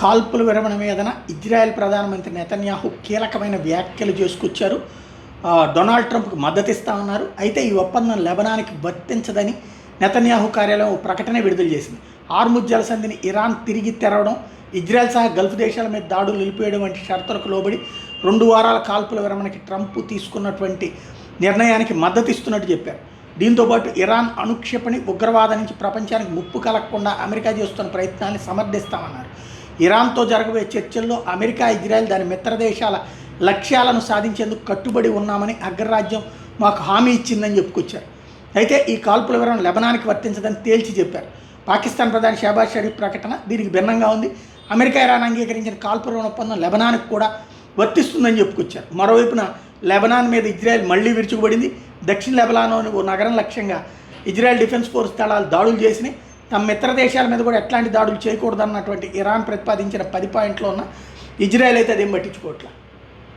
కాల్పుల విరమణ మీదన ఇజ్రాయెల్ ప్రధానమంత్రి నెతన్యాహు కీలకమైన వ్యాఖ్యలు చేసుకొచ్చారు. డొనాల్డ్ ట్రంప్కి మద్దతు ఇస్తామన్నారు. అయితే ఈ ఒప్పందం లెబనాన్కి వర్తించదని నెతన్యాహు కార్యాలయం ఒక ప్రకటన విడుదల చేసింది. హార్ముజ్ జలసంధిని ఇరాన్ తిరిగి తెరవడం, ఇజ్రాయెల్ సహా గల్ఫ్ దేశాల మీద దాడులు నిలిపేయడం వంటి షరతులకు లోబడి 2 వారాల కాల్పుల విరమణకి ట్రంప్ తీసుకున్నటువంటి నిర్ణయానికి మద్దతు ఇస్తున్నట్టు చెప్పారు. దీంతోపాటు ఇరాన్ అణుక్షేపణి, ఉగ్రవాదం నుంచి ప్రపంచానికి ముప్పు కలగకుండా అమెరికా చేస్తున్న ప్రయత్నాన్ని సమర్థిస్తామన్నారు. ఇరాన్తో జరగబోయే చర్చల్లో అమెరికా, ఇజ్రాయెల్ దాని మిత్ర దేశాల లక్ష్యాలను సాధించేందుకు కట్టుబడి ఉన్నామని అగ్రరాజ్యం మాకు హామీ ఇచ్చిందని చెప్పుకొచ్చారు. అయితే ఈ కాల్పుల విరమణ లెబనాన్కి వర్తించదని తేల్చి చెప్పారు. పాకిస్తాన్ ప్రధాని షహబాజ్ షరీఫ్ ప్రకటన దీనికి భిన్నంగా ఉంది. అమెరికా, ఇరాన్ అంగీకరించిన కాల్పుల విరమణ ఒప్పందం లెబనాన్కి కూడా వర్తిస్తుందని చెప్పుకొచ్చారు. మరోవైపున లెబనాన్ మీద ఇజ్రాయెల్ మళ్లీ విరుచుకుపడింది. దక్షిణ లెబనాన్లోని ఓ నగరం లక్ష్యంగా ఇజ్రాయెల్ డిఫెన్స్ ఫోర్స్ దళాలు దాడులు చేసినాయి. తమ మిత్ర దేశాల మీద కూడా ఎట్లాంటి దాడులు చేయకూడదన్నటువంటి ఇరాన్ ప్రతిపాదించిన 10 పాయింట్లో ఉన్న ఇజ్రాయెల్ అయితే అదేం పట్టించుకోవట్లేదు.